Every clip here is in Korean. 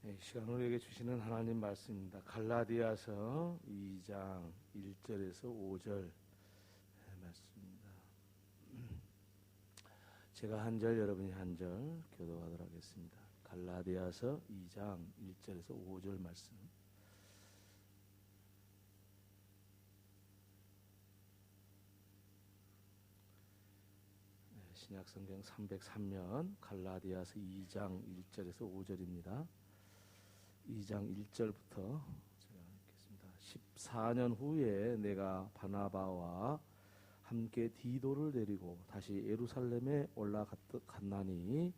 이 시간 우리에게 주시는 하나님 말씀입니다. 갈라디아서 2장 1절에서 5절 말씀입니다. 제가 한 절, 여러분이 한 절 교독하도록 하겠습니다. 갈라디아서 2장 1절에서 5절 말씀. 신약성경 303면 갈라디아서 2장 1절에서 5절입니다. 2장 1절부터 제가 읽겠습니다. 14년 후에 내가 바나바와 함께 디도를 데리고 다시 예루살렘에 올라갔나니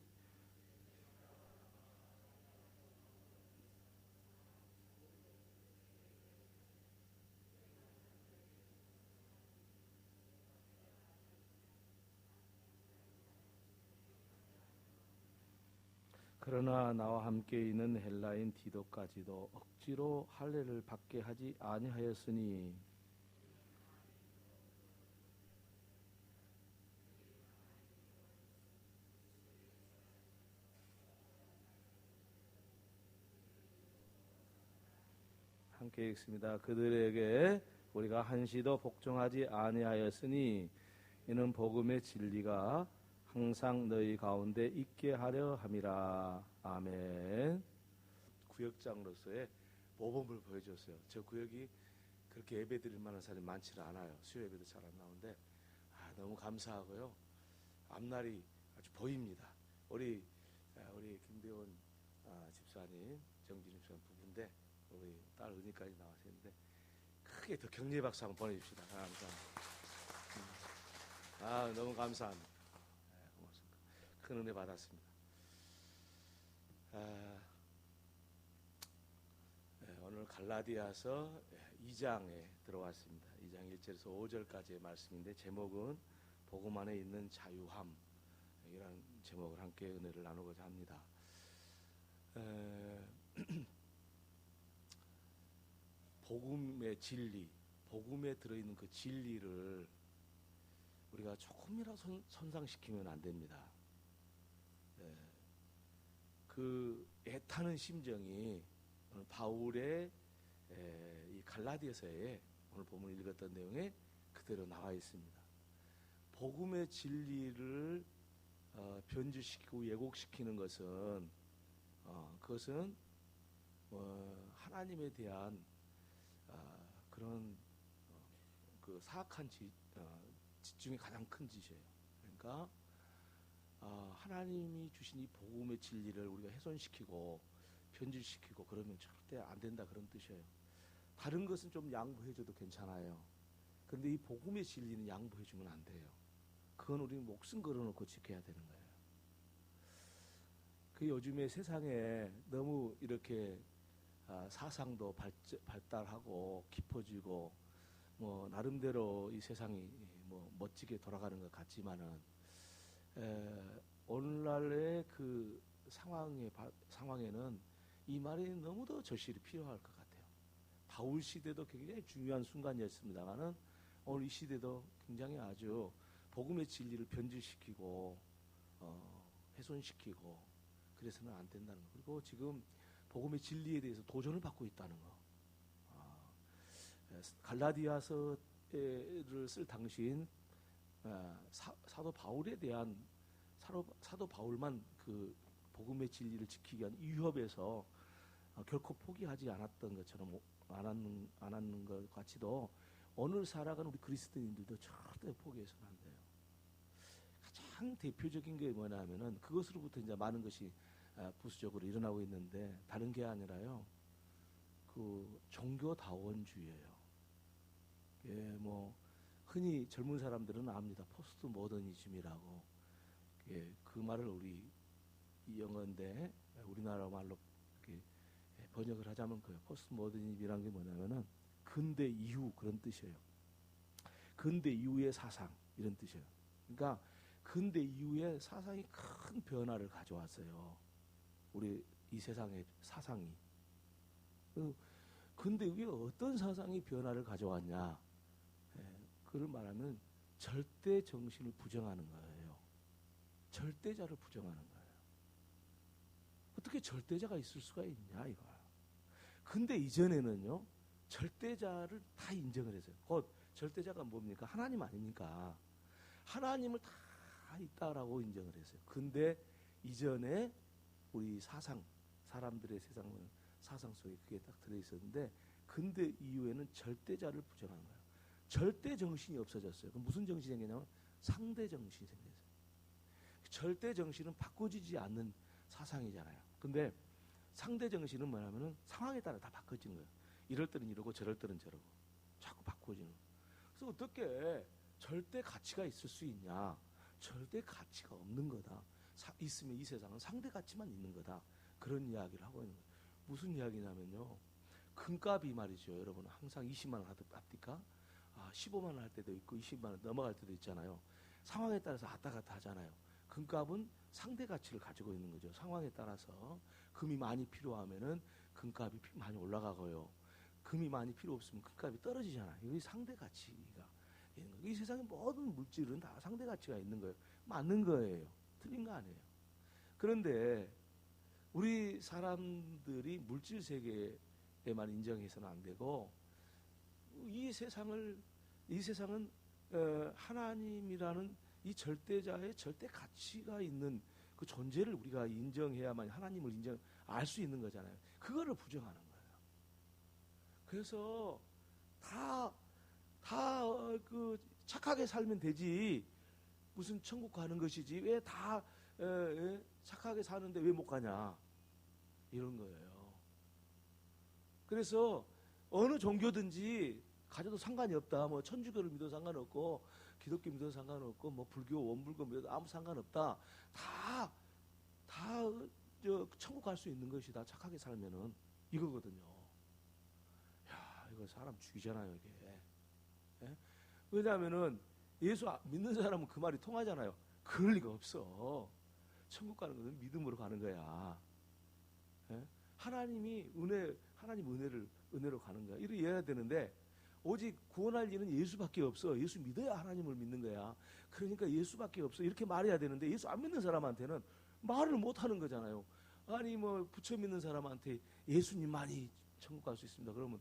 그러나 나와 함께 있는 헬라인 디도까지도 억지로 할례를 받게 하지 아니하였으니 함께 읽습니다. 그들에게 우리가 한시도 복종하지 아니하였으니 이는 복음의 진리가 항상 너희 가운데 있게 하려 함이라. 아멘. 구역장으로서의 모범을 보여줬어요. 저 구역이 그렇게 예배 드릴 만한 사람이 많지는 않아요. 수요 예배도 잘 안 나오는데 너무 감사하고요. 앞날이 아주 보입니다. 우리 김대원 집사님, 정진 집사님 부부인데 우리 딸 은희까지 나왔었는데 크게 더 격려 박수 한번 보내줍시다. 감사합니다. 너무 감사합니다. 고맙습니다. 큰 은혜 받았습니다. 오늘 갈라디아서 2장에 들어왔습니다. 2장 1절에서 5절까지의 말씀인데 제목은 복음 안에 있는 자유함, 이런 제목을 함께 은혜를 나누고자 합니다. 복음의 진리, 복음에 들어있는 그 진리를 우리가 조금이라도 손상시키면 안 됩니다. 그 애타는 심정이 오늘 바울의 이 갈라디아서에 오늘 본문 읽었던 내용에 그대로 나와 있습니다. 복음의 진리를 변질시키고 왜곡시키는 것은 그것은 하나님에 대한 그런 그 사악한 짓 중에 가장 큰 짓이에요. 그러니까 하나님이 주신 이 복음의 진리를 우리가 훼손시키고 변질시키고 그러면 절대 안 된다, 그런 뜻이에요. 다른 것은 좀 양보해줘도 괜찮아요. 그런데 이 복음의 진리는 양보해주면 안 돼요. 그건 우리 목숨 걸어놓고 지켜야 되는 거예요. 그 요즘에 세상에 너무 이렇게 사상도 발달하고 깊어지고 뭐 나름대로 이 세상이 뭐 멋지게 돌아가는 것 같지만은 오늘날의 그 상황에는 이 말이 너무도 절실히 필요할 것 같아요. 바울 시대도 굉장히 중요한 순간이었습니다만은 오늘 이 시대도 굉장히 아주 복음의 진리를 변질시키고 훼손시키고 그래서는 안 된다는 거. 그리고 지금 복음의 진리에 대해서 도전을 받고 있다는 거. 갈라디아서를 쓸 당시인 사도 바울에 대한 사도 바울만 그 복음의 진리를 지키기 위한 위협에서 결코 포기하지 않았던 것처럼 안 하는 것 같이도 오늘 살아가는 우리 그리스도인들도 절대 포기해서는 안 돼요. 가장 대표적인 게 뭐냐면은 그것으로부터 이제 많은 것이 부수적으로 일어나고 있는데 다른 게 아니라요. 그 종교다원주의예요. 예, 뭐 흔히 젊은 사람들은 압니다. 포스트 모더니즘이라고. 예, 그 말을 우리 영어인데 우리나라 말로 이렇게 번역을 하자면 그 포스트 모더니즘이라는 게 뭐냐면은 근대 이후 그런 뜻이에요. 근대 이후의 사상 이런 뜻이에요. 그러니까 근대 이후의 사상이 큰 변화를 가져왔어요. 우리 이 세상의 사상이. 근데 이게 어떤 사상이 변화를 가져왔냐? 그걸 말하면 절대 정신을 부정하는 거예요. 절대자를 부정하는 거예요. 어떻게 절대자가 있을 수가 있냐 이거. 근데 이전에는요 절대자를 다 인정을 했어요. 곧 절대자가 뭡니까? 하나님 아닙니까? 하나님을 다 있다라고 인정을 했어요. 근데 이전에 우리 사람들의 사상 속에 그게 딱 들어있었는데, 근대 이후에는 절대자를 부정한 거예요. 절대 정신이 없어졌어요. 그럼 무슨 정신이 생기냐면 상대 정신이 생겼어요. 절대 정신은 바꿔지지 않는 사상이잖아요. 근데 상대 정신은 뭐냐면은 상황에 따라 다 바꿔지는 거예요. 이럴 때는 이러고 저럴 때는 저러고 자꾸 바꿔지는 거예요. 그래서 어떻게 절대 가치가 있을 수 있냐? 절대 가치가 없는 거다. 있으면 이 세상은 상대 가치만 있는 거다. 그런 이야기를 하고 있는 거예요. 무슨 이야기냐면요. 금값이 말이죠. 여러분 항상 20만 원 합니까? 15만 원 할 때도 있고 20만 원 넘어갈 때도 있잖아요. 상황에 따라서 왔다 갔다 하잖아요. 금값은 상대 가치를 가지고 있는 거죠. 상황에 따라서 금이 많이 필요하면은 금값이 많이 올라가고요. 금이 많이 필요 없으면 금값이 떨어지잖아요. 이게 상대 가치가 있는 거예요. 이 세상의 모든 물질은 다 상대 가치가 있는 거예요. 맞는 거예요. 틀린 거 아니에요. 그런데 우리 사람들이 물질 세계에만 인정해서는 안 되고, 이 세상은 하나님이라는 이 절대자의 절대 가치가 있는 그 존재를 우리가 인정해야만 하나님을 알 수 있는 거잖아요. 그거를 부정하는 거예요. 그래서 그 착하게 살면 되지, 무슨 천국 가는 것이지 왜 다 착하게 사는데 왜 못 가냐 이런 거예요. 그래서 어느 종교든지 가져도 상관이 없다. 뭐 천주교를 믿어도 상관없고 기독교 믿어도 상관없고 뭐 불교 원불교 믿어도 아무 상관없다. 다 천국 갈 수 있는 것이다. 착하게 살면은 이거거든요. 야, 이거 사람 죽이잖아요, 이게. 예? 왜냐하면은 예수 믿는 사람은 그 말이 통하잖아요. 그럴 리가 없어. 천국 가는 것은 믿음으로 가는 거야. 예? 하나님 은혜로 가는 거야. 이렇게 이해해야 되는데, 오직 구원할 일은 예수밖에 없어. 예수 믿어야 하나님을 믿는 거야. 그러니까 예수밖에 없어. 이렇게 말해야 되는데, 예수 안 믿는 사람한테는 말을 못 하는 거잖아요. 아니 뭐 부처 믿는 사람한테 예수님만이 천국 갈 수 있습니다. 그러면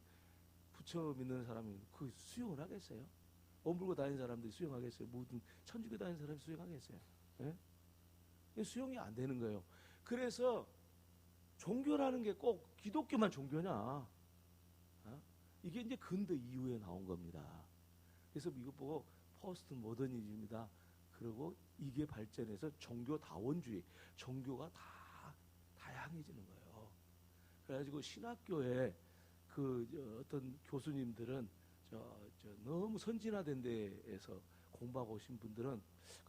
부처 믿는 사람이 그 수용을 하겠어요? 엄불고 다니는 사람들이 수용하겠어요? 모든 천주교 다니는 사람이 수용하겠어요? 예? 수용이 안 되는 거예요. 그래서 종교라는 게 꼭 기독교만 종교냐? 이게 이제 근대 이후에 나온 겁니다. 그래서 이거 보고 포스트 모더니즘이다. 그리고 이게 발전해서 종교다원주의, 종교가 다 다양해지는 거예요. 그래가지고 신학교에 어떤 교수님들은 너무 선진화된 데에서 공부하고 오신 분들은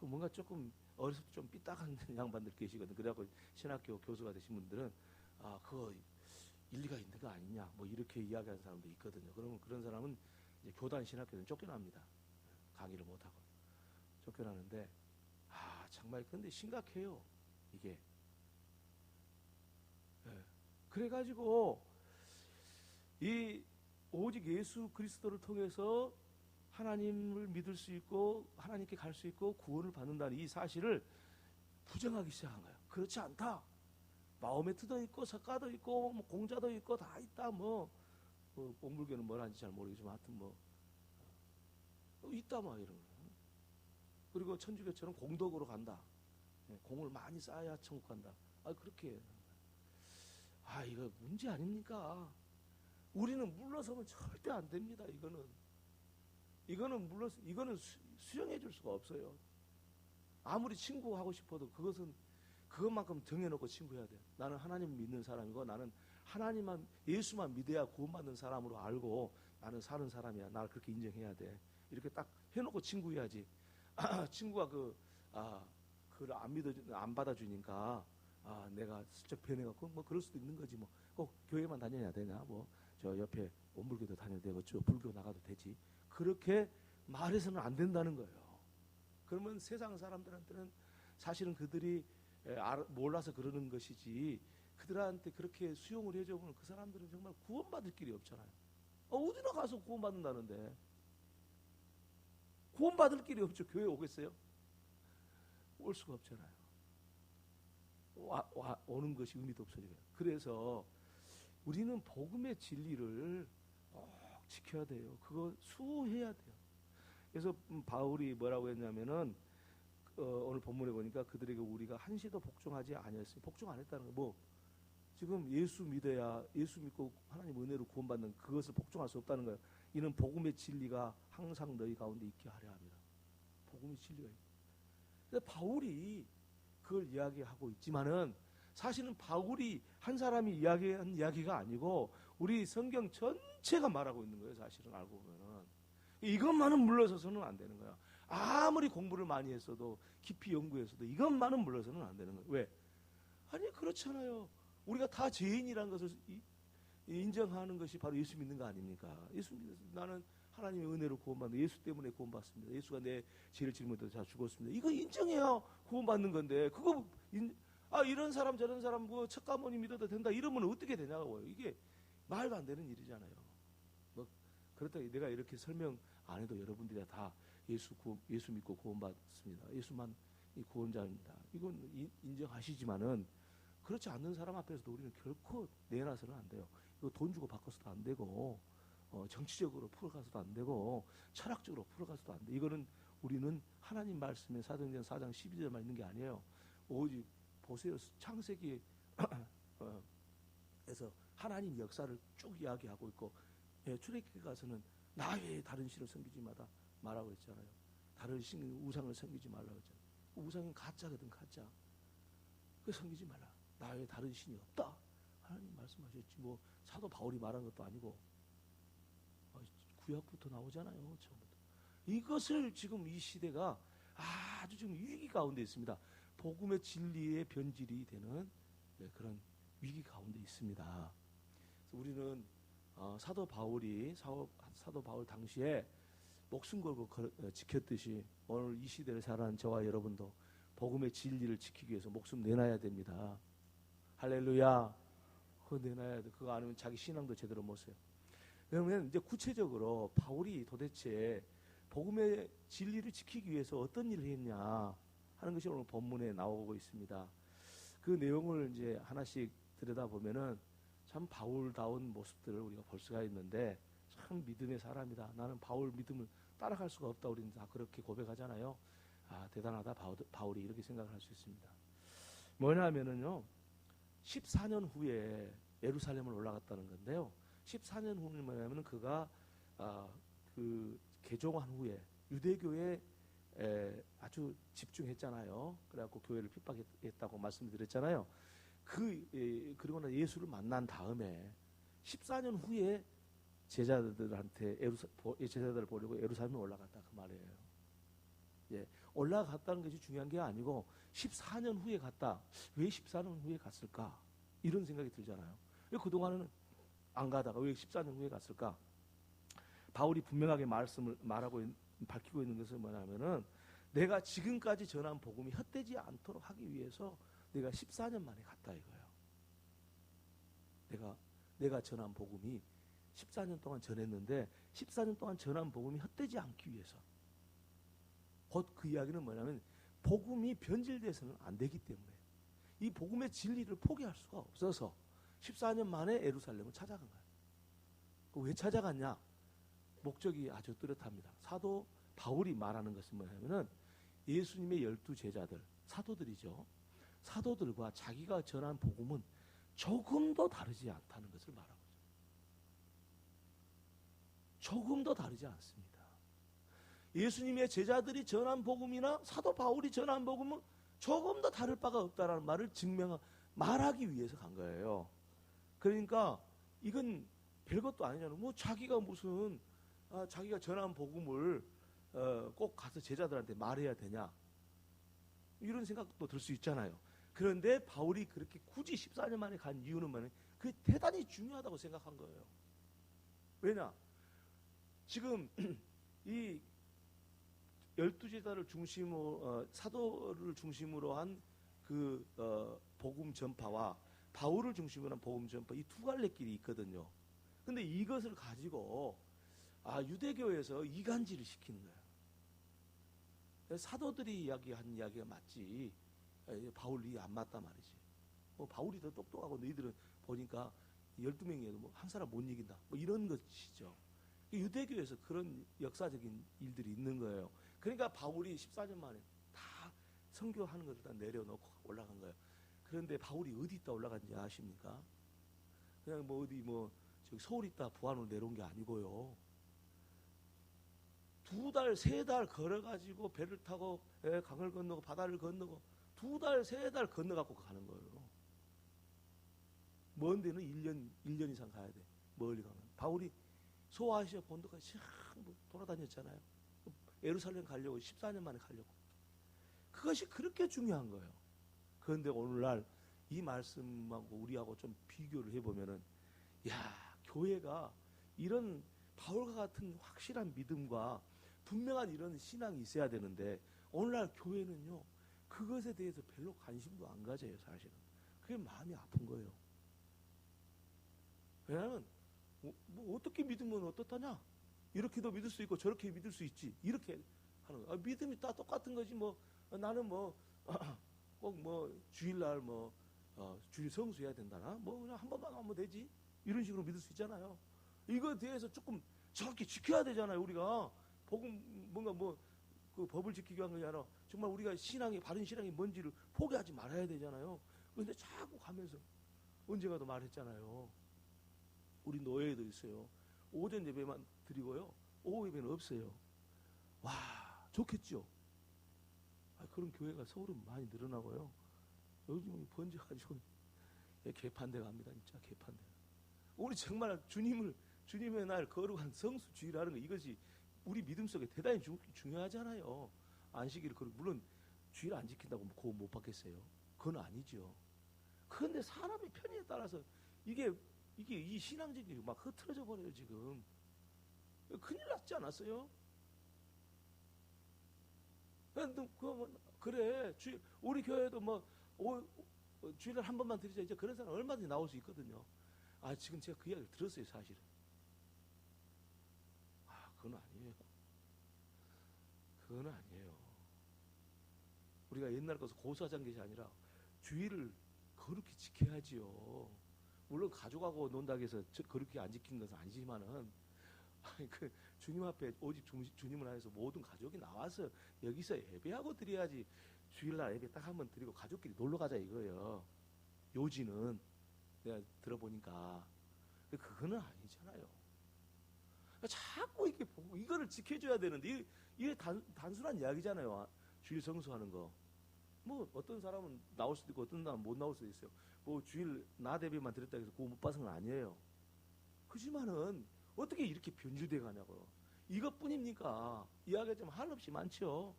뭔가 조금 어려서 좀 삐딱한 양반들 계시거든. 그래갖고 신학교 교수가 되신 분들은 그거 일리가 있는 거 아니냐, 뭐 이렇게 이야기하는 사람도 있거든요. 그러면 그런 사람은 이제 교단 신학교는 쫓겨납니다. 강의를 못 하고 쫓겨나는데, 정말 근데 심각해요, 이게. 예. 그래가지고 오직 예수 그리스도를 통해서 하나님을 믿을 수 있고 하나님께 갈 수 있고 구원을 받는다는 이 사실을 부정하기 시작한 거예요. 그렇지 않다. 마호메트도 있고 석가도 있고 뭐 공자도 있고 다 있다. 본불교는 뭐라는지 잘 모르겠지만 하여튼 있다 막 이런 거예요. 그리고 천주교처럼 공덕으로 간다. 공을 많이 쌓아야 천국 간다. 그렇게. 이거 문제 아닙니까? 우리는 물러서면 절대 안 됩니다. 이거는 수용해 줄 수가 없어요. 아무리 친구하고 싶어도 그것만큼 정해놓고 친구해야 돼. 나는 하나님 믿는 사람이고 나는 예수만 믿어야 구원받는 사람으로 알고 나는 사는 사람이야. 나를 그렇게 인정해야 돼. 이렇게 딱 해놓고 친구해야지. 친구가 그걸 안 받아주니까 내가 슬쩍 변해갖고 뭐 그럴 수도 있는 거지. 꼭 교회만 다녀야 되냐? 저 옆에 원불교도 다녀도 되고 저 불교 나가도 되지. 그렇게 말해서는 안 된다는 거예요. 그러면 세상 사람들한테는 사실은 그들이 몰라서 그러는 것이지, 그들한테 그렇게 수용을 해줘보면 그 사람들은 정말 구원받을 길이 없잖아요. 어디나 가서 구원받는다는데 구원받을 길이 없죠. 교회 오겠어요? 올 수가 없잖아요. 오는 것이 의미도 없어져요. 그래서 우리는 복음의 진리를 꼭 지켜야 돼요. 그거 수호해야 돼요. 그래서 바울이 뭐라고 했냐면은 오늘 본문에 보니까 그들에게 우리가 한시도 복종하지 아니했으니, 복종 안 했다는 거, 뭐 지금 예수 믿어야, 예수 믿고 하나님 은혜로 구원받는 그것을 복종할 수 없다는 거예요. 이는 복음의 진리가 항상 너희 가운데 있게 하려 합니다. 복음의 진리가 있고. 근데 바울이 그걸 이야기하고 있지만은 사실은 바울이 한 사람이 이야기한 이야기가 아니고 우리 성경 전체가 말하고 있는 거예요. 사실은 알고 보면은 이것만은 물러서서는 안 되는 거야. 아무리 공부를 많이 했어도, 깊이 연구했어도 이것만은 물러서는 안 되는 거예요. 왜? 아니 그렇잖아요. 우리가 다 죄인이라는 것을 인정하는 것이 바로 예수 믿는 거 아닙니까? 예수 믿어서 나는 하나님의 은혜로 구원받는, 예수 때문에 구원받습니다. 예수가 내 죄를 짊어져 다 죽었습니다. 이거 인정해야 구원받는 건데, 그거 이런 사람 저런 사람 뭐 척가모니 믿어도 된다 이러면 어떻게 되냐고요. 이게 말도 안 되는 일이잖아요. 뭐 그렇다고 내가 이렇게 설명 안 해도 여러분들이 다 예수 믿고 구원받습니다. 예수만 이 구원자입니다. 이건 인정하시지만은 그렇지 않는 사람 앞에서도 우리는 결코 내놔서는 안 돼요. 이거 돈 주고 바꿔서도 안 되고, 정치적으로 풀어가서도 안 되고, 철학적으로 풀어가서도 안 돼. 이거는 우리는 하나님 말씀에 사도행전 4장 12절만 있는 게 아니에요. 오직 보세요. 창세기에 에서 하나님 역사를 쭉 이야기하고 있고, 출애굽기 가서는 나 외에 다른 신을 섬기지 마라 말하고 있잖아요. 다른 신 우상을 섬기지 말라고 했잖아요. 우상은 가짜거든, 가짜. 그 섬기지 말라. 나 외에 다른 신이 없다. 하나님 말씀하셨지. 뭐 사도 바울이 말한 것도 아니고 구약부터 나오잖아요. 처음부터. 이것을 지금 이 시대가 아주 지금 위기 가운데 있습니다. 복음의 진리의 변질이 되는 그런 위기 가운데 있습니다. 그래서 우리는 사도 바울 당시에 목숨 걸고 지켰듯이 오늘 이 시대를 살아가는 저와 여러분도 복음의 진리를 지키기 위해서 목숨 내놔야 됩니다. 할렐루야. 그거 내놔야 돼. 그거 아니면 자기 신앙도 제대로 못 써요. 그러면 이제 구체적으로 바울이 도대체 복음의 진리를 지키기 위해서 어떤 일을 했냐 하는 것이 오늘 본문에 나오고 있습니다. 그 내용을 이제 하나씩 들여다보면은 참 바울다운 모습들을 우리가 볼 수가 있는데, 참 믿음의 사람이다. 나는 바울 믿음을 따라갈 수가 없다. 우리는 다 그렇게 고백하잖아요. 대단하다. 바울이 이렇게 생각을 할 수 있습니다. 뭐냐면은요, 14년 후에 예루살렘을 올라갔다는 건데요. 14년 후는 뭐냐면은 그가 그 개종한 후에 유대교에 아주 집중했잖아요. 그래갖고 교회를 핍박했다고 말씀드렸잖아요. 그리고 나 예수를 만난 다음에 14년 후에 제자들을 보려고 예루살렘에 올라갔다 그 말이에요. 예, 올라갔다는 것이 중요한 게 아니고 14년 후에 갔다. 왜 14년 후에 갔을까? 이런 생각이 들잖아요. 왜 그동안은 안 가다가 왜 14년 후에 갔을까? 바울이 분명하게 밝히고 있는 것은 뭐냐면은 내가 지금까지 전한 복음이 헛되지 않도록 하기 위해서 내가 14년 만에 갔다 이거예요. 내가 전한 복음이 14년 동안 전했는데 14년 동안 전한 복음이 헛되지 않기 위해서. 곧 그 이야기는 뭐냐면 복음이 변질돼서는 안 되기 때문에 이 복음의 진리를 포기할 수가 없어서 14년 만에 예루살렘을 찾아간 거예요. 왜 찾아갔냐? 목적이 아주 뚜렷합니다. 사도 바울이 말하는 것은 뭐냐면은 예수님의 12제자들, 사도들이죠. 사도들과 자기가 전한 복음은 조금도 다르지 않다는 것을 말하고 있어요. 조금도 다르지 않습니다. 예수님의 제자들이 전한 복음이나 사도 바울이 전한 복음은 조금도 다를 바가 없다라는 말을 말하기 위해서 간 거예요. 그러니까 이건 별것도 아니잖아요. 뭐 자기가 무슨 자기가 전한 복음을 꼭 가서 제자들한테 말해야 되냐 이런 생각도 들 수 있잖아요. 그런데 바울이 그렇게 굳이 14년 만에 간 이유는 뭐냐면 그게 대단히 중요하다고 생각한 거예요. 왜냐? 지금 이 12제자를 중심으로 사도를 중심으로 한 그 복음 전파와 바울을 중심으로 한 복음 전파 이 두 갈래 길이 있거든요. 근데 이것을 가지고 유대교에서 이간질을 시키는 거예요. 사도들이 이야기한 이야기가 맞지 바울이 안 맞단 말이지. 바울이 더 똑똑하고 너희들은 보니까 12명이어도 뭐 한 사람 못 이긴다. 뭐 이런 것이죠. 유대교에서 그런 역사적인 일들이 있는 거예요. 그러니까 바울이 14년 만에 다 선교하는 것을 다 내려놓고 올라간 거예요. 그런데 바울이 어디 있다 올라간지 아십니까? 그냥 뭐 어디 뭐 저기 서울 있다 부안으로 내려온 게 아니고요. 2달, 3달 걸어가지고 배를 타고 강을 건너고 바다를 건너고 2달, 3달 건너갖고 가는 거예요. 먼 데는 1년 이상 가야 돼. 멀리 가면. 바울이 소아시아 본토까지 돌아다녔잖아요. 예루살렘 가려고 14년 만에 가려고. 그것이 그렇게 중요한 거예요. 그런데 오늘날 이 말씀하고 우리하고 좀 비교를 해보면은, 야, 교회가 이런 바울과 같은 확실한 믿음과 분명한 이런 신앙이 있어야 되는데, 오늘날 교회는요, 그것에 대해서 별로 관심도 안 가져요, 사실은. 그게 마음이 아픈 거예요. 왜냐하면, 뭐 어떻게 믿으면 어떻다냐? 이렇게도 믿을 수 있고 저렇게 믿을 수 있지. 이렇게 하는 거예요. 믿음이 다 똑같은 거지. 뭐, 나는 뭐, 꼭 뭐, 주일날 뭐, 주일 성수해야 된다나? 뭐, 그냥 한 번만 하면 되지. 이런 식으로 믿을 수 있잖아요. 이거에 대해서 조금 정확히 지켜야 되잖아요, 우리가. 복음, 뭔가 뭐, 그 법을 지키기 위한 게 아니라 정말 우리가 신앙이, 바른 신앙이 뭔지를 포기하지 말아야 되잖아요. 그런데 자꾸 가면서 언제가도 말했잖아요. 우리 노예도 있어요. 오전 예배만 드리고요. 오후 예배는 없어요. 와, 좋겠죠? 그런 교회가 서울은 많이 늘어나고요. 요즘 번져가지고 개판돼 갑니다. 진짜 개판돼. 우리 정말 주님의 날 거룩한 성수 주일하는 거, 이것이 우리 믿음 속에 대단히 중요하잖아요. 안식일을, 물론 주일 안 지킨다고 구원 못 받겠어요? 그건 아니죠. 그런데 사람의 편의에 따라서 이게 이 신앙적이 막 흐트러져 버려요, 지금. 큰일 났지 않았어요? 그래, 우리 교회도 뭐, 주일에 한 번만 드리자. 이제 그런 사람 얼마든지 나올 수 있거든요. 지금 제가 그 이야기를 들었어요, 사실은. 그건 아니에요. 그건 아니에요. 우리가 옛날 것서 고사장 것이 아니라 주일을 거룩히 지켜야지요. 물론 가족하고 논다고 해서 그렇게 안 지킨 것은 아니지만은, 주님 앞에 오직 주님을 안에서 모든 가족이 나와서 여기서 예배하고 드려야지. 주일날 예배 딱 한번 드리고 가족끼리 놀러 가자 이거예요. 요지는 내가 들어보니까. 그거는 아니잖아요. 자꾸 이렇게 보고 이거를 지켜줘야 되는데, 이게 단순한 이야기잖아요. 주일 성수하는 거. 뭐 어떤 사람은 나올 수도 있고 어떤 사람은 못 나올 수도 있어요. 뭐 주일 낮 예배만 드렸다 해서 그거 못 봐서는 아니에요. 그렇지만은 어떻게 이렇게 변질돼 가냐고요. 이것뿐입니까? 이야기가 좀 한없이 많죠.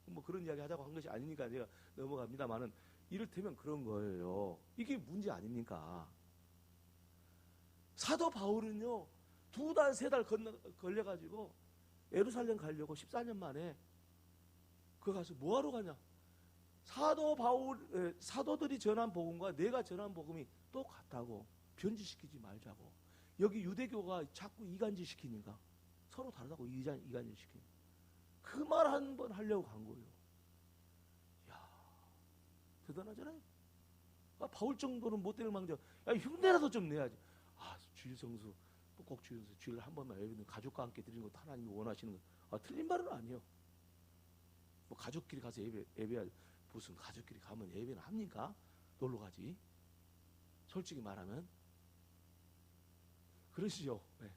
뭐 그런 이야기 하자고 한 것이 아니니까 제가 넘어갑니다만은, 이를테면 그런 거예요. 이게 문제 아닙니까? 사도 바울은요, 2달, 3달 걸려가지고 예루살렘 가려고 14년 만에 그 가서 뭐하러 가냐? 사도들이 전한 복음과 내가 전한 복음이 똑같다고, 변질시키지 말자고. 여기 유대교가 자꾸 이간질 시키니까, 서로 다르다고 이간질 시키니까 그 말 한 번 하려고 간 거예요. 이야, 대단하잖아요. 바울 정도는 못 되는 망정, 흉내라도 좀 내야지. 주일 성수, 꼭 주일 성수, 주일 한 번만 예배는 가족과 함께 드리는 것 하나님이 원하시는 것, 틀린 말은 아니에요. 뭐 가족끼리 가서 예배할, 무슨 가족끼리 가면 예배는 합니까? 놀러 가지. 솔직히 말하면 그러시죠. 네.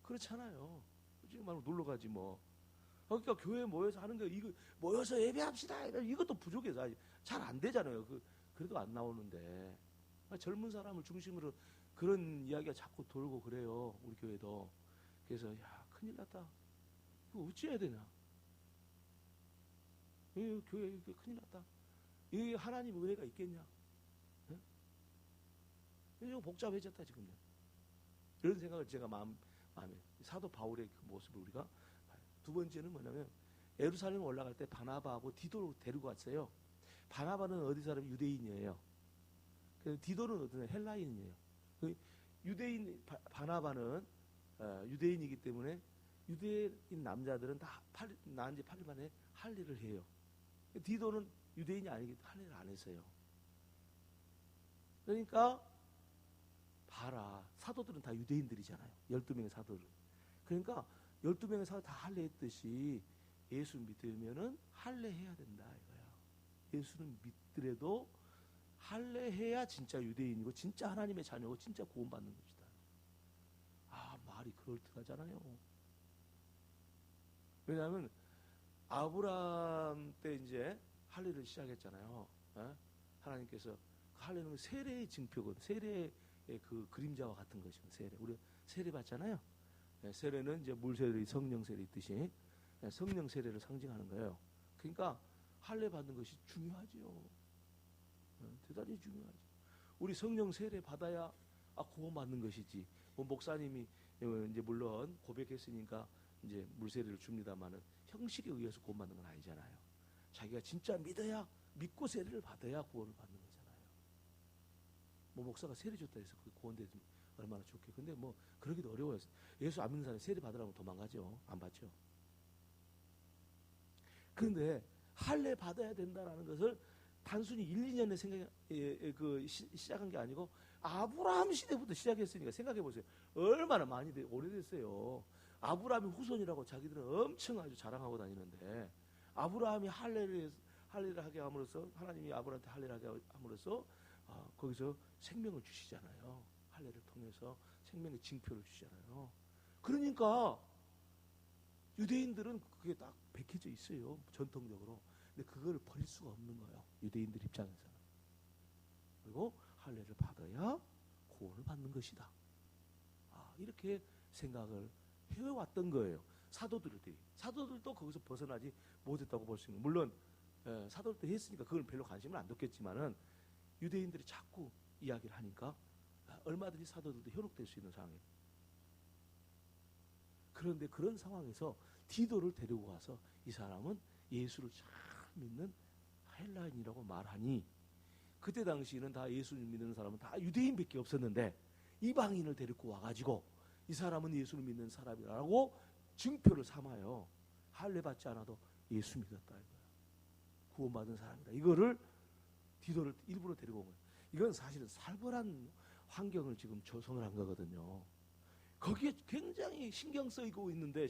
그렇잖아요. 솔직히 말하면 놀러 가지 뭐. 그러니까 교회 모여서 하는 거, 이거 모여서 예배합시다, 이것도 부족해서 잘 안 되잖아요. 그래도 안 나오는데, 젊은 사람을 중심으로 그런 이야기가 자꾸 돌고 그래요, 우리 교회도. 그래서 큰일 났다. 이거 어찌해야 되냐? 이 교회 이거 큰일 났다. 이 하나님 은혜가 있겠냐? 네? 이거 복잡해졌다 지금. 이런 생각을 제가 마음에, 사도 바울의 그 모습을 우리가 봐요. 두 번째는 뭐냐면, 예루살렘 올라갈 때 바나바하고 디도를 데리고 왔어요. 바나바는 어디 사람? 유대인이에요. 디도는 어떤 헬라인이에요. 유대인 바나바는 유대인이기 때문에 유대인 남자들은 다 낳은 지 8일 만에 할 일을 해요. 디도는 유대인이 아니기 때문에 할 일을 안 했어요. 그러니까 봐라. 사도들은 다 유대인들이잖아요. 12명의 사도들은. 그러니까 12명의 사도 다 할례했듯이 예수 믿으면은 할례해야 된다 이거야. 예수는 믿더라도 할례해야 진짜 유대인이고 진짜 하나님의 자녀고 진짜 구원받는 것이다. 아, 말이 그럴듯하잖아요. 왜냐하면 아브라함 때 이제 할례를 시작했잖아요. 하나님께서 그 할례는 세례의 증표거든. 세례의 그 그림자와 같은 것이거든. 세례. 우리 세례 받잖아요. 세례는 이제 물 세례, 성령 세례 있듯이 성령 세례를 상징하는 거예요. 그러니까 할례 받는 것이 중요하지요. 대단히 중요하죠. 우리 성령 세례 받아야 구원받는 것이지. 뭐 목사님이 이제 물론 고백했으니까 이제 물 세례를 줍니다만은 형식에 의해서 구원받는 건 아니잖아요. 자기가 진짜 믿어야 믿고 세례를 받아야 구원을 받는 거잖아요. 뭐 목사가 세례 줬다 해서 그 구원되면 얼마나 좋게. 근데 뭐 그러기도 어려워요. 예수 안 믿는 사람이 세례 받으라고 도망가죠. 안 받죠. 그런데 할례 받아야 된다라는 것을 단순히 1, 2년의 생각 시작한 게 아니고 아브라함 시대부터 시작했으니까 생각해 보세요. 얼마나 많이 오래됐어요. 아브라함이 후손이라고 자기들은 엄청 아주 자랑하고 다니는데 아브라함이 할례를 하게 함으로써 하나님이 아브라함한테 할례를 하게 함으로써 거기서 생명을 주시잖아요. 할례를 통해서 생명의 징표를 주시잖아요. 그러니까 유대인들은 그게 딱 박혀져 있어요. 전통적으로. 근데 그거를 버릴 수가 없는 거예요. 유대인들 입장에서는. 그리고 할례를 받아야 구원을 받는 것이다. 이렇게 생각을 해왔던 거예요. 사도들도 거기서 벗어나지 못했다고 볼 수 있는. 물론 사도들도 했으니까 그걸 별로 관심을 안 뒀겠지만은 유대인들이 자꾸 이야기를 하니까 얼마든지 사도들도 현혹될 수 있는 상황이에요. 그런데 그런 상황에서 디도를 데리고 가서 이 사람은 예수를 잘 믿는 헬라인이라고 말하니 그때 당시에는 다 예수를 믿는 사람은 다 유대인밖에 없었는데 이방인을 데리고 와가지고 이 사람은 예수를 믿는 사람이라고 증표를 삼아요. 할례 받지 않아도 예수 믿었다 이거야. 구원받은 사람이다. 이거를 디도를 일부러 데리고 온 거예요. 이건 사실은 살벌한 환경을 지금 조성을 한 거거든요. 거기에 굉장히 신경 쓰이고 있는데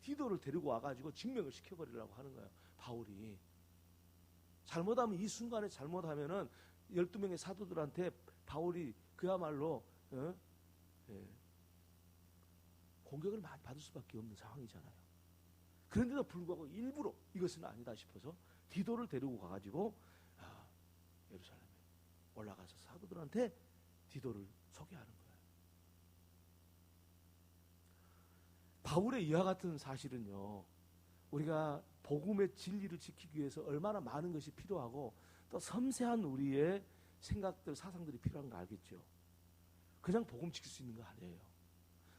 디도를 데리고 와가지고 증명을 시켜버리려고 하는 거예요. 바울이. 잘못하면 이 순간에 잘못하면은 12명의 사도들한테 바울이 그야말로 공격을 많이 받을 수밖에 없는 상황이잖아요. 그런데도 불구하고 일부러 이것은 아니다 싶어서 디도를 데리고 가가지고 예루살렘에 올라가서 사도들한테 디도를 소개하는 거예요. 바울의 이와 같은 사실은요, 우리가 복음의 진리를 지키기 위해서 얼마나 많은 것이 필요하고 또 섬세한 우리의 생각들, 사상들이 필요한 거 알겠죠. 그냥 복음 지킬 수 있는 거 아니에요.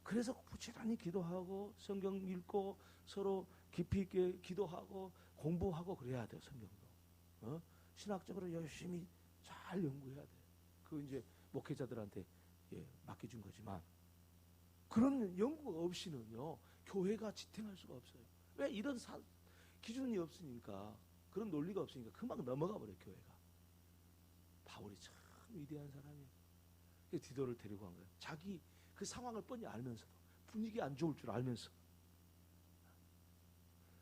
그래서 부지런히 기도하고 성경 읽고 서로 깊이 있게 기도하고 공부하고 그래야 돼요. 성경도. 신학적으로 열심히 잘 연구해야 돼요. 그 이제 목회자들한테 맡겨준 거지만 그런 연구가 없이는요 교회가 지탱할 수가 없어요. 왜? 이런 기준이 없으니까, 그런 논리가 없으니까 금방 넘어가 버려요 교회가. 바울이 참 위대한 사람이에요. 디도를 데리고 간 거예요. 자기 그 상황을 뻔히 알면서도, 분위기 안 좋을 줄 알면서.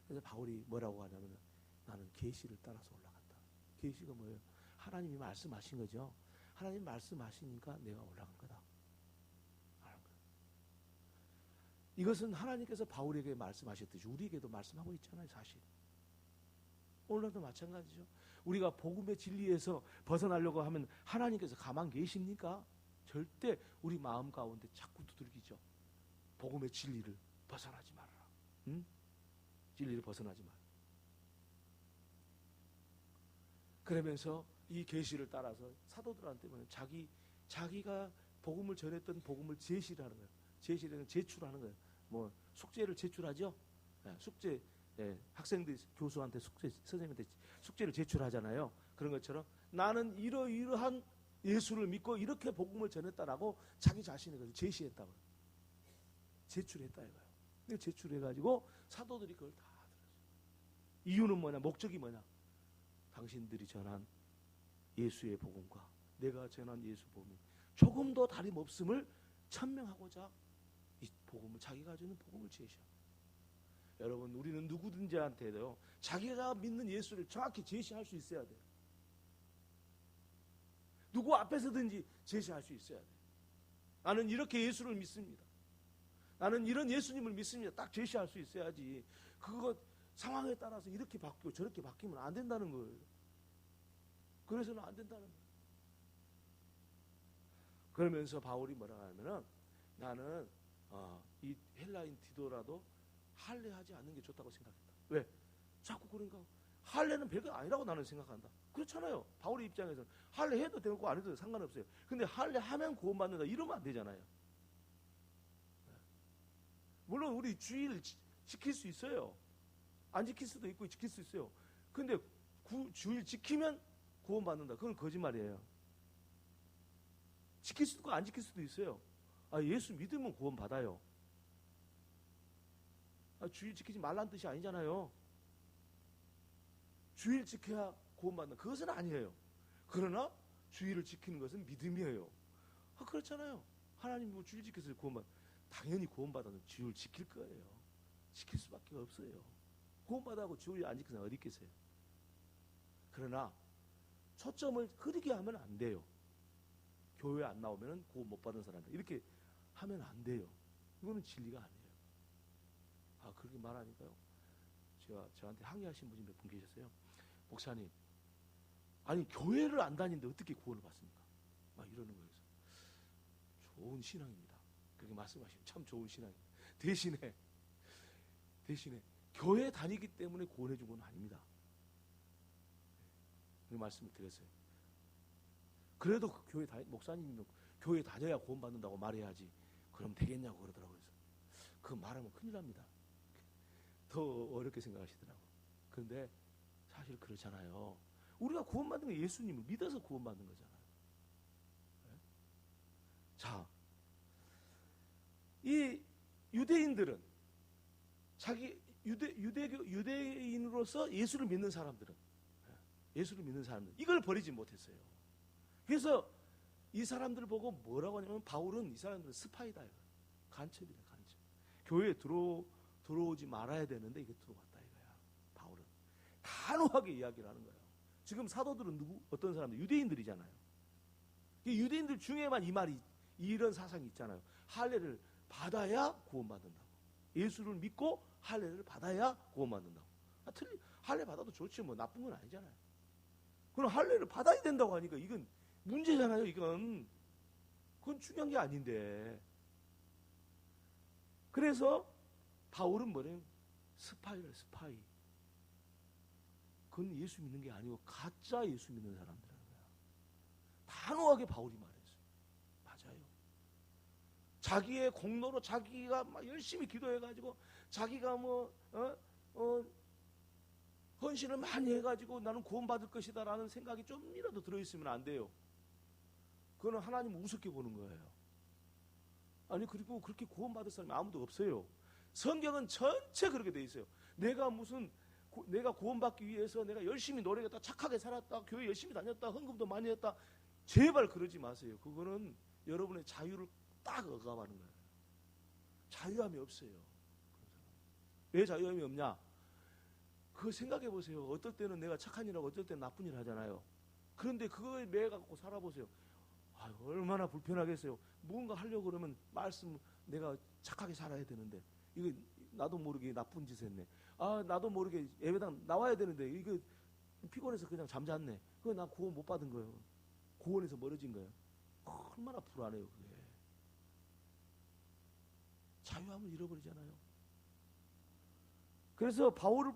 그래서 바울이 뭐라고 하냐면 나는 계시를 따라서 올라간다. 계시가 뭐예요? 하나님이 말씀하신 거죠. 하나님 말씀하시니까 내가 올라간 거다. 이것은 하나님께서 바울에게 말씀하셨듯이 우리에게도 말씀하고 있잖아요. 사실 오늘도 마찬가지죠. 우리가 복음의 진리에서 벗어나려고 하면 하나님께서 가만 계십니까? 절대 우리 마음 가운데 자꾸 두들기죠. 복음의 진리를 벗어나지 말아라. 응? 진리를 벗어나지 마라. 그러면서 이 계시를 따라서 사도들한테 자기가 복음을 전했던 복음을 제시를 하는 거예요. 제시를 제출하는 거예요. 뭐 숙제를 제출하죠. 숙제 학생들이 교수한테 선생님한테 숙제를 제출하잖아요. 그런 것처럼 나는 이러이러한 예수를 믿고 이렇게 복음을 전했다라고 자기 자신의 것을 제시했다고. 제출했다 이거예요. 근데 제출해가지고 사도들이 그걸 다 들었어요. 이유는 뭐냐? 목적이 뭐냐? 당신들이 전한 예수의 복음과 내가 전한 예수 복음이 조금도 다름없음을 천명하고자 이 복음을, 자기가 가지고 있는 복음을 제시합니다. 여러분, 우리는 누구든지한테도 자기가 믿는 예수를 정확히 제시할 수 있어야 돼요. 누구 앞에서든지 제시할 수 있어야 돼요. 나는 이렇게 예수를 믿습니다. 나는 이런 예수님을 믿습니다. 딱 제시할 수 있어야지. 그거 상황에 따라서 이렇게 바뀌고 저렇게 바뀌면 안 된다는 거예요. 그래서는 안 된다는 거예요. 그러면서 바울이 뭐라고 하냐면은, 나는 이 헬라인 디도라도 할례하지 않는 게 좋다고 생각했다. 왜? 자꾸 그러니까 할례는 별거 아니라고 나는 생각한다. 그렇잖아요. 바울의 입장에서는 할례해도 되고 안 해도 상관없어요. 근데 할례하면 구원받는다 이러면 안 되잖아요. 물론 우리 주일 지킬 수 있어요. 안 지킬 수도 있고 지킬 수 있어요. 근데 주일 지키면 구원받는다. 그건 거짓말이에요. 지킬 수도 있고 안 지킬 수도 있어요. 예수 믿으면 구원받아요. 주일 지키지 말라는 뜻이 아니잖아요. 주일 지켜야 구원받는, 그것은 아니에요. 그러나 주일을 지키는 것은 믿음이에요. 그렇잖아요. 하나님 뭐 주일 지켜서 당연히 구원받아서 주일 지킬 거예요. 지킬 수밖에 없어요. 구원받아고 주일 안 지키는 사람 어디 있겠어요. 그러나 초점을 흐리게 하면 안 돼요. 교회 안 나오면 구원 못 받은 사람이다, 이렇게 하면 안 돼요. 이거는 진리가 아니에요. 그렇게 말하니까요, 저한테 항의하신 분이 몇 분 계셨어요. 목사님, 아니 교회를 안 다니는데 어떻게 구원을 받습니까? 막 이러는 거예요. 좋은 신앙입니다. 그렇게 말씀하시면 참 좋은 신앙입니다. 대신에 교회 다니기 때문에 구원해 준 건 아닙니다. 그 말씀을 드렸어요. 그래도 목사님이 교회 다녀야 구원 받는다고 말해야지 그럼 되겠냐고 그러더라고요. 그 말하면 큰일 납니다. 더 어렵게 생각하시더라고요. 그런데 사실 그렇잖아요. 우리가 구원받는 건 예수님을 믿어서 구원받는 거잖아요. 네? 자, 이 유대인들은 유대인으로서 예수를 믿는 사람들은 이걸 버리지 못했어요. 그래서 이 사람들을 보고 뭐라고 하냐면, 바울은 이 사람들은 스파이다, 간첩이다, 간첩. 교회에 들어오지 말아야 되는데 이게 들어왔다 이거야. 바울은 단호하게 이야기를 하는 거예요. 지금 사도들은 어떤 사람들? 유대인들이잖아요. 유대인들 중에만 이런 사상이 있잖아요. 할례를 받아야 구원받는다고. 예수를 믿고 할례를 받아야 구원받는다고. 할례 받아도 좋지 뭐, 나쁜 건 아니잖아요. 그럼 할례를 받아야 된다고 하니까 이건 문제잖아요. 그건 중요한 게 아닌데. 그래서 바울은 뭐래요? 스파이래, 스파이. 그건 예수 믿는 게 아니고 가짜 예수 믿는 사람들이라는 거야. 단호하게 바울이 말했어요. 맞아요. 자기의 공로로 자기가 막 열심히 기도해가지고 자기가 헌신을 많이 해가지고 나는 구원받을 것이다라는 생각이 좀이라도 들어있으면 안 돼요. 그거는 하나님을 우습게 보는 거예요. 아니, 그리고 그렇게 구원받을 사람이 아무도 없어요. 성경은 전체 그렇게 돼 있어요. 내가 구원받기 위해서 내가 열심히 노력했다, 착하게 살았다, 교회 열심히 다녔다, 헌금도 많이 했다. 제발 그러지 마세요. 그거는 여러분의 자유를 딱 억압하는 거예요. 자유함이 없어요. 왜 자유함이 없냐? 그거 생각해 보세요. 어떨 때는 내가 착한 일하고 어떨 때는 나쁜 일 하잖아요. 그런데 그거에 매여 갖고 살아보세요. 얼마나 불편하겠어요. 무언가 하려고 그러면 내가 착하게 살아야 되는데 이거 나도 모르게 나쁜 짓 했네. 나도 모르게 예배당 나와야 되는데 이거 피곤해서 그냥 잠잤네. 그거 나 구원 못 받은 거예요. 구원에서 멀어진 거예요. 얼마나 불안해요. 그게. 자유함을 잃어버리잖아요. 그래서 바울은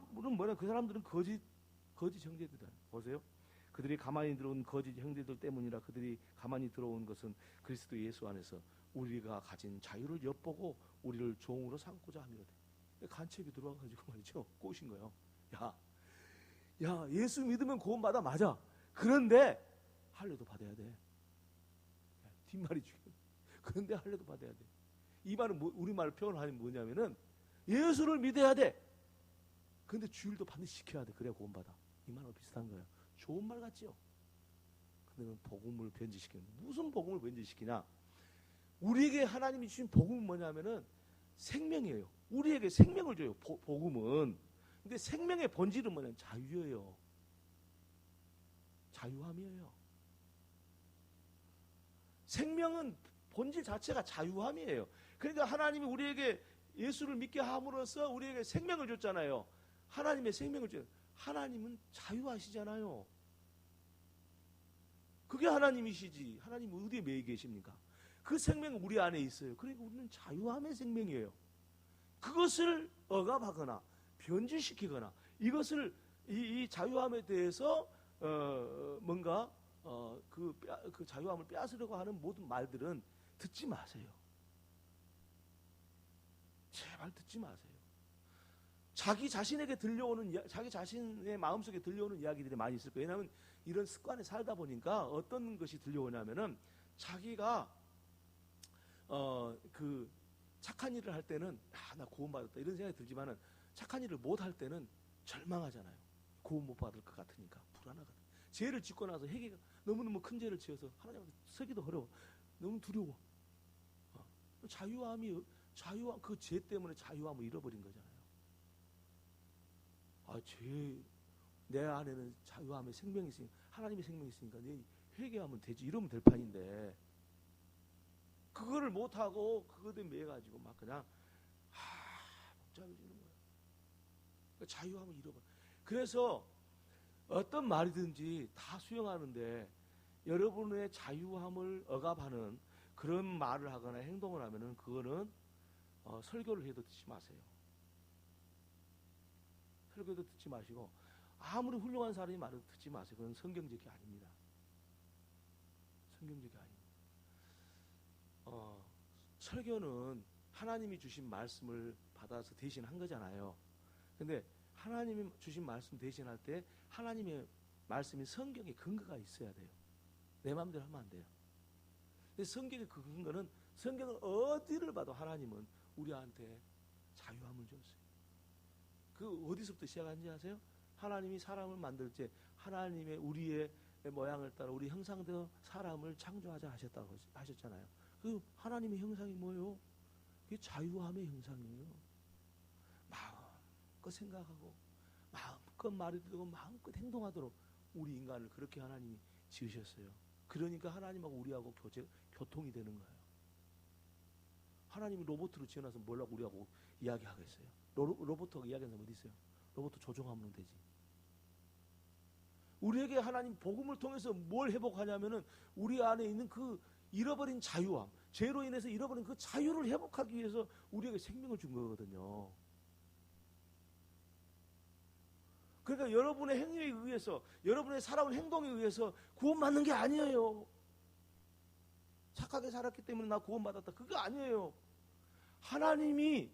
그 사람들은 거짓 형제들이다. 보세요. 그들이 가만히 들어온 거짓 형제들 때문이라. 그들이 가만히 들어온 것은 그리스도 예수 안에서 우리가 가진 자유를 엿보고 우리를 종으로 삼고자 함이거든. 간첩이 들어와가지고 말이죠, 꼬신 거예요. 야, 예수 믿으면 구원받아, 맞아. 그런데 할례도 받아야 돼. 뒷말이 중요해. 그런데 할례도 받아야 돼. 이 말은 우리말 표현하면 뭐냐면은 예수를 믿어야 돼. 그런데 주일도 반드시 지켜야 돼. 그래야 구원받아. 이 말하고 비슷한 거예요. 좋은 말 같지요? 너는 복음을 변질시키는. 무슨 복음을 변질시키냐? 우리에게 하나님이 주신 복음은 뭐냐면은 생명이에요. 우리에게 생명을 줘요. 복음은. 근데 생명의 본질은 뭐냐면 자유예요. 자유함이에요. 생명은 본질 자체가 자유함이에요. 그러니까 하나님이 우리에게 예수를 믿게 함으로써 우리에게 생명을 줬잖아요. 하나님의 생명을 줘요. 하나님은 자유하시잖아요. 그게 하나님이시지. 하나님은 어디에 매여 계십니까? 그 생명은 우리 안에 있어요. 그러니까 우리는 자유함의 생명이에요. 그것을 억압하거나 변질시키거나 이것을 이 자유함에 대해서 뭔가 그 자유함을 빼앗으려고 하는 모든 말들은 듣지 마세요. 제발 듣지 마세요. 자기 자신에게 들려오는 자기 자신의 마음속에 들려오는 이야기들이 많이 있을 거예요. 왜냐하면 이런 습관에 살다 보니까 어떤 것이 들려오냐면은 자기가 그 착한 일을 할 때는 나 구원받았다 이런 생각이 들지만은 착한 일을 못 할 때는 절망하잖아요. 구원 못 받을 것 같으니까 불안하거든. 죄를 짓고 나서 회개가 너무너무 큰 죄를 지어서 하나님한테 서기도 어려워. 너무 두려워. 자유함 그 죄 때문에 자유함을 잃어버린 거잖아요. 내 안에는 자유함의 생명이 있으니까 하나님의 생명이 있으니까 내 회개하면 되지 이러면 될 판인데 그거를 못하고 그거에 매여가지고 막 그냥 복잡해지는 거예요. 그러니까 자유함을 잃어버려. 그래서 어떤 말이든지 다 수용하는데 여러분의 자유함을 억압하는 그런 말을 하거나 행동을 하면은 그거는 설교를 해도 듣지 마세요. 설교도 듣지 마시고 아무리 훌륭한 사람이 말해도 듣지 마세요. 그건 성경적이 아닙니다. 성경적이 아닙니다. 설교는 하나님이 주신 말씀을 받아서 대신한 거잖아요. 근데 하나님이 주신 말씀 대신할 때 하나님의 말씀이 성경에 근거가 있어야 돼요. 내 마음대로 하면 안 돼요. 근데 성경의 그 근거는 성경을 어디를 봐도 하나님은 우리한테 자유함을 줬어요. 그 어디서부터 시작한지 아세요? 하나님이 사람을 만들 때 하나님의 우리의 모양을 따라 우리 형상대로 사람을 창조하자 하셨다고 하셨잖아요. 그 하나님의 형상이 뭐예요? 그게 자유함의 형상이에요. 마음껏 생각하고 마음껏 말이 되고 마음껏 행동하도록 우리 인간을 그렇게 하나님이 지으셨어요. 그러니까 하나님하고 우리하고 교통이 되는 거예요. 하나님이 로봇으로 지어놔서 뭐라고 우리하고 이야기하겠어요? 로봇하고 이야기하는 사람 어디 있어요? 로봇 조종하면 되지. 우리에게 하나님 복음을 통해서 뭘 회복하냐면은 우리 안에 있는 그 잃어버린 자유함, 죄로 인해서 잃어버린 그 자유를 회복하기 위해서 우리에게 생명을 준 거거든요. 그러니까 여러분의 행위에 의해서, 여러분의 살아온 행동에 의해서 구원받는 게 아니에요. 착하게 살았기 때문에 나 구원받았다. 그거 아니에요. 하나님이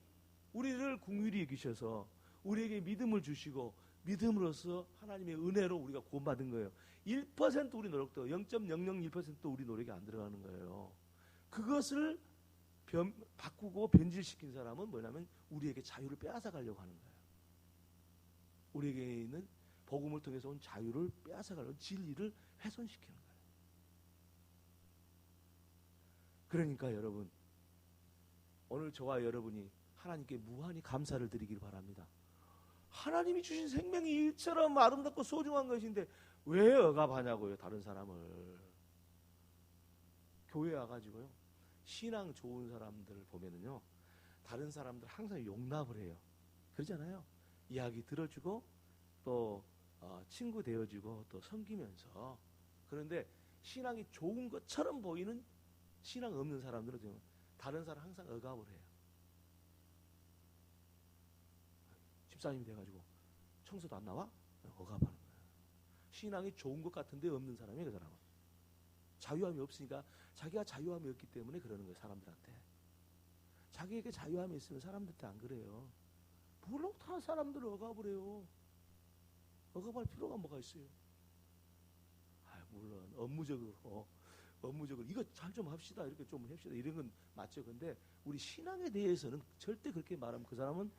우리를 긍휼히 여기셔서 우리에게 믿음을 주시고 믿음으로써 하나님의 은혜로 우리가 구원받은 거예요. 1% 우리 노력도 0.001%도 우리 노력이 안 들어가는 거예요. 그것을 바꾸고 변질시킨 사람은 뭐냐면 우리에게 자유를 빼앗아 가려고 하는 거예요. 우리에게 있는 복음을 통해서 온 자유를 빼앗아 가려고 진리를 훼손시키는 거예요. 그러니까 여러분 오늘 저와 여러분이 하나님께 무한히 감사를 드리길 바랍니다. 하나님이 주신 생명이 일처럼 아름답고 소중한 것인데 왜 억압하냐고요, 다른 사람을. 교회 와가지고요, 신앙 좋은 사람들 보면은요, 다른 사람들 항상 용납을 해요. 그러잖아요. 이야기 들어주고 또 친구 되어주고 또 섬기면서. 그런데 신앙이 좋은 것처럼 보이는 신앙 없는 사람들은 다른 사람 항상 억압을 해요. 집사님이 돼가지고 청소도 안 나와? 억압하는 거예요. 신앙이 좋은 것 같은데 없는 사람이 그 사람은. 자유함이 없으니까 자기가 자유함이 없기 때문에 그러는 거예요. 사람들한테. 자기에게 자유함이 있으면 사람들한테 안 그래요. 물론 다 사람들을 억압을 해요. 억압할 필요가 뭐가 있어요. 물론 업무적으로 이거 잘 좀 합시다, 이렇게 좀 합시다, 이런 건 맞죠. 근데 우리 신앙에 대해서는 절대 그렇게 말하면 그 사람은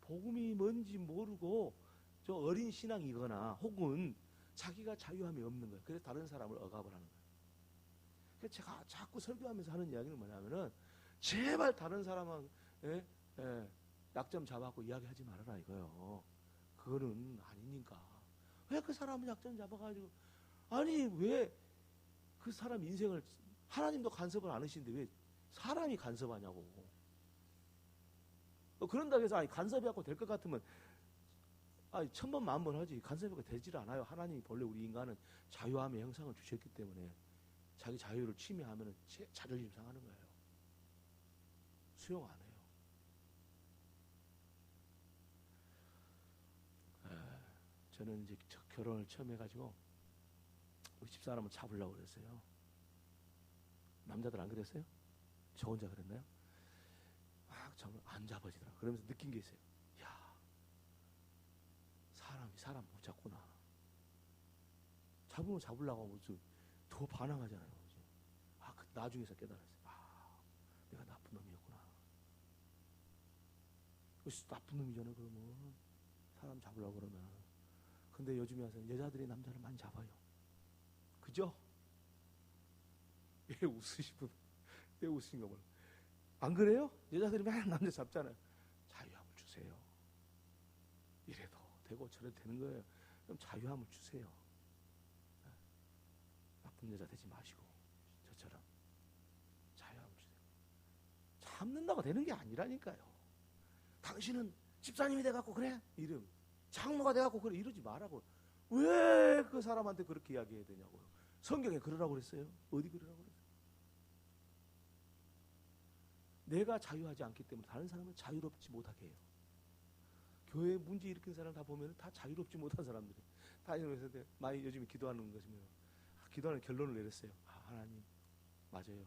복음이 뭔지 모르고 저 어린 신앙이거나 혹은 자기가 자유함이 없는 거예요. 그래서 다른 사람을 억압을 하는 거예요. 그래서 제가 자꾸 설교하면서 하는 이야기는 뭐냐면은 제발 다른 사람은 약점 잡아갖고 이야기하지 말아라 이거요. 그거는 아니니까. 왜 그 사람은 약점 잡아가지고 아니 왜 그 사람 인생을 하나님도 간섭을 안 하시는데 왜 사람이 간섭하냐고. 그런다고 해서 아니 간섭해갖고 될 것 같으면 아니 천번 만번 하지 간섭해갖고 되질 않아요. 하나님이 본래 우리 인간은 자유함의 형상을 주셨기 때문에 자기 자유를 침해하면 자존심 상하는 거예요. 수용 안 해요. 저는 이제 결혼을 처음 해가지고 우리 집사람을 잡으려고 그랬어요. 남자들 안 그랬어요? 저 혼자 그랬나요? 막 정말 안 잡아지더라. 그러면서 느낀 게 있어요. 야, 사람이 사람 못 잡구나. 잡으면 잡으려고 하면 더 반항하잖아요. 나중에서 깨달았어요. 내가 나쁜 놈이었구나. 나쁜 놈이잖아 그러면. 사람 잡으려고 그러면. 근데 요즘에 와서 여자들이 남자를 많이 잡아요. 그죠? 왜 웃으신가 몰라. 안 그래요? 여자들이 맨날 남자 잡잖아요. 자유함을 주세요. 이래도 되고 저래도 되는 거예요. 그럼 자유함을 주세요. 나쁜 여자 되지 마시고 저처럼 자유함을 주세요. 잡는다고 되는 게 아니라니까요. 당신은 집사님이 돼갖고 그래? 이름 장로가 돼갖고 그래? 이러지 말라고. 왜 그 사람한테 그렇게 이야기해야 되냐고요. 성경에 그러라고 그랬어요? 어디 그러라고 그랬어요? 내가 자유하지 않기 때문에 다른 사람은 자유롭지 못하게 해요. 교회에 문제 일으킨 사람 다 보면 다 자유롭지 못한 사람들이에요. 다 이러면서 많이 요즘에 기도하는 것이면 기도하는 결론을 내렸어요. 하나님 맞아요.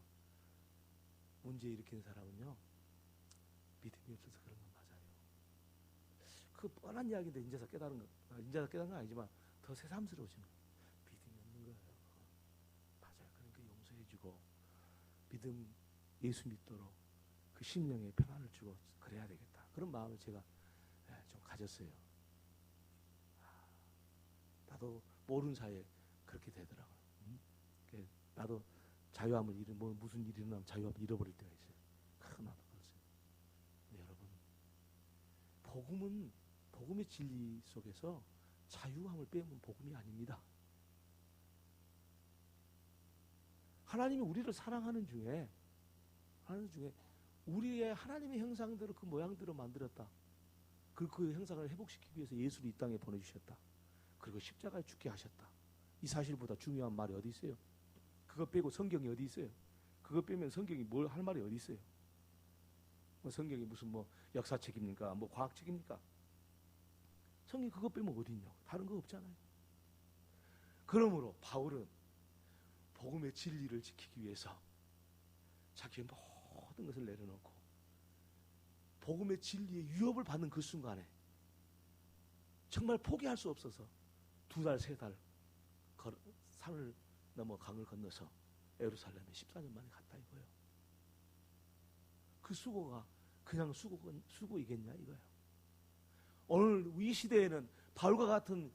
문제 일으킨 사람은요 믿음이 없어서 그런 건 맞아요. 그 뻔한 이야기인데 인자서 깨달은 건 아니지만 더 새삼스러워지는 거예요. 믿음이 없는 거예요. 맞아요. 그러니까 용서해주고 믿음 예수 믿도록 그 심령에 평안을 주고 그래야 되겠다. 그런 마음을 제가 좀 가졌어요. 나도 모르는 사이에 그렇게 되더라고요. 나도 자유함을 무슨 일이 일어나면 자유함을 잃어버릴 때가 있어요. 나도 그렇습니다. 여러분, 복음의 진리 속에서 자유함을 빼면 복음이 아닙니다. 하나님이 우리를 사랑하는 중에 우리의 하나님의 형상대로 그 모양대로 만들었다. 그 형상을 회복시키기 위해서 예수를 이 땅에 보내주셨다. 그리고 십자가에 죽게 하셨다. 이 사실보다 중요한 말이 어디 있어요? 그거 빼고 성경이 어디 있어요? 그거 빼면 성경이 뭘 할 말이 어디 있어요? 성경이 무슨 역사책입니까? 과학책입니까? 성경이 그거 빼면 어디 있냐고. 다른 거 없잖아요. 그러므로 바울은 복음의 진리를 지키기 위해서 자기의 모든 것을 내려놓고 복음의 진리의 위협을 받는 그 순간에 정말 포기할 수 없어서 2달, 3달 산을 넘어 강을 건너서 예루살렘에 14년 만에 갔다 이거예요. 그 수고가 그냥 수고이겠냐 이거예요. 오늘 이 시대에는 바울과 같은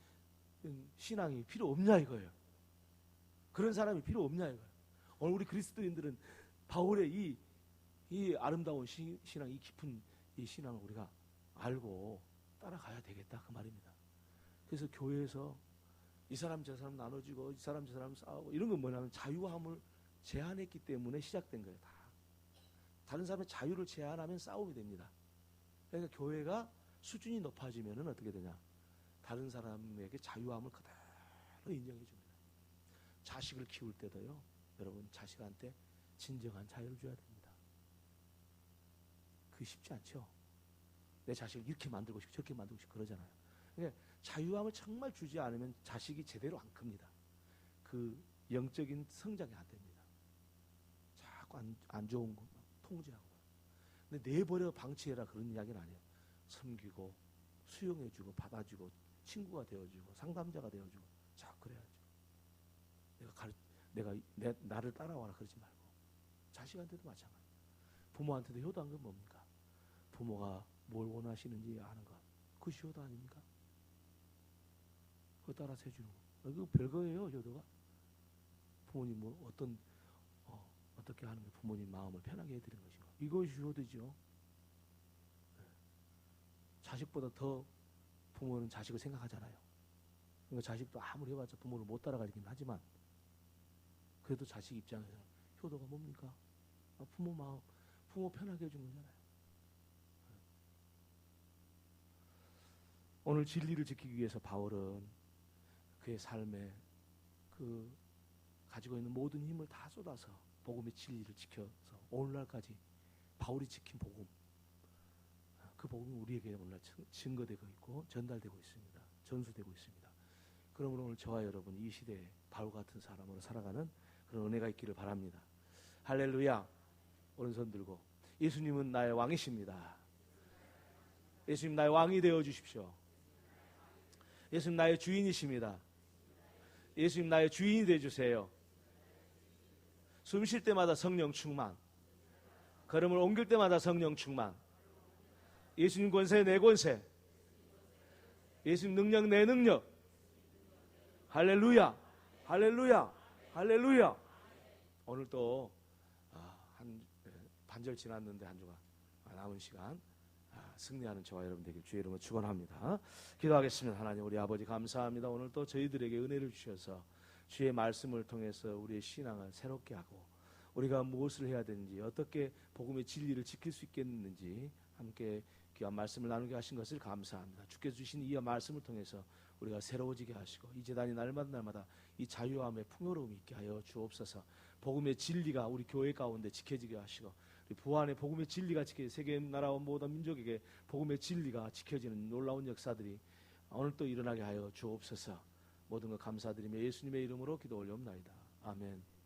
신앙이 필요 없냐 이거예요. 그런 사람이 필요 없냐 이거예요. 오늘 우리 그리스도인들은 바울의 이 아름다운 신앙, 이 깊은 이 신앙을 우리가 알고 따라가야 되겠다 그 말입니다. 그래서 교회에서 이 사람 저 사람 나눠주고 이 사람 저 사람 싸우고 이런 건 뭐냐면 자유함을 제한했기 때문에 시작된 거예요. 다른 사람의 자유를 제한하면 싸움이 됩니다. 그러니까 교회가 수준이 높아지면은 어떻게 되냐? 다른 사람에게 자유함을 그대로 인정해 줍니다. 자식을 키울 때도요. 여러분 자식한테 진정한 자유를 줘야 됩니다. 그게 쉽지 않죠. 내 자식을 이렇게 만들고 싶고 저렇게 만들고 싶고 그러잖아요. 그러니까 자유함을 정말 주지 않으면 자식이 제대로 안 큽니다. 그 영적인 성장이 안 됩니다. 자꾸 안 좋은 거 통제하고. 근데 내버려 방치해라 그런 이야기는 아니에요. 섬기고 수용해주고 받아주고 친구가 되어주고 상담자가 되어주고 자 그래야죠. 나를 따라와라 그러지 말고 자식한테도 마찬가지. 부모한테도 효도한 건 뭡니까? 부모가 뭘 원하시는지 아는 것. 그것이 효도 아닙니까? 그거 따라서 해주는 거. 이거 별거예요, 효도가. 부모님 뭐 어떻게 하는 게 부모님 마음을 편하게 해드리는 것인가. 이것이 효도죠. 자식보다 더 부모는 자식을 생각하잖아요. 그러니까 자식도 아무리 해봤자 부모를 못 따라가긴 하지만 그래도 자식 입장에서 효도가 뭡니까? 부모 마음, 부모 편하게 해주는 거잖아요. 오늘 진리를 지키기 위해서 바울은 그의 삶에 그 가지고 있는 모든 힘을 다 쏟아서 복음의 진리를 지켜서 오늘날까지 바울이 지킨 복음, 그 복음이 우리에게 오늘날 증거되고 있고 전달되고 있습니다. 전수되고 있습니다. 그러므로 오늘 저와 여러분 이 시대에 바울 같은 사람으로 살아가는 그런 은혜가 있기를 바랍니다. 할렐루야. 오른손 들고 예수님은 나의 왕이십니다. 예수님 나의 왕이 되어 주십시오. 예수님 나의 주인이십니다. 예수님 나의 주인이 되어 주세요. 숨 쉴 때마다 성령 충만, 걸음을 옮길 때마다 성령 충만, 예수님 권세 내 권세, 예수님 능력 내 능력. 할렐루야, 할렐루야, 할렐루야. 오늘 또 한 반절 지났는데 한 주가 남은 시간 승리하는 저와 여러분 되길 주의 이름으로 축원합니다. 기도하겠습니다. 하나님 우리 아버지 감사합니다. 오늘 또 저희들에게 은혜를 주셔서 주의 말씀을 통해서 우리의 신앙을 새롭게 하고 우리가 무엇을 해야 되는지 어떻게 복음의 진리를 지킬 수 있겠는지 함께 귀한 말씀을 나누게 하신 것을 감사합니다. 주께서 주신 이 말씀을 통해서 우리가 새로워지게 하시고 이 재단이 날마다 이 자유함의 풍요로움이 있게 하여 주옵소서. 복음의 진리가 우리 교회 가운데 지켜지게 하시고 우리 부안의 복음의 진리가 지켜져 세계 나라와 모든 민족에게 복음의 진리가 지켜지는 놀라운 역사들이 오늘 또 일어나게 하여 주옵소서. 모든 것 감사드리며 예수님의 이름으로 기도 올려옵나이다. 아멘.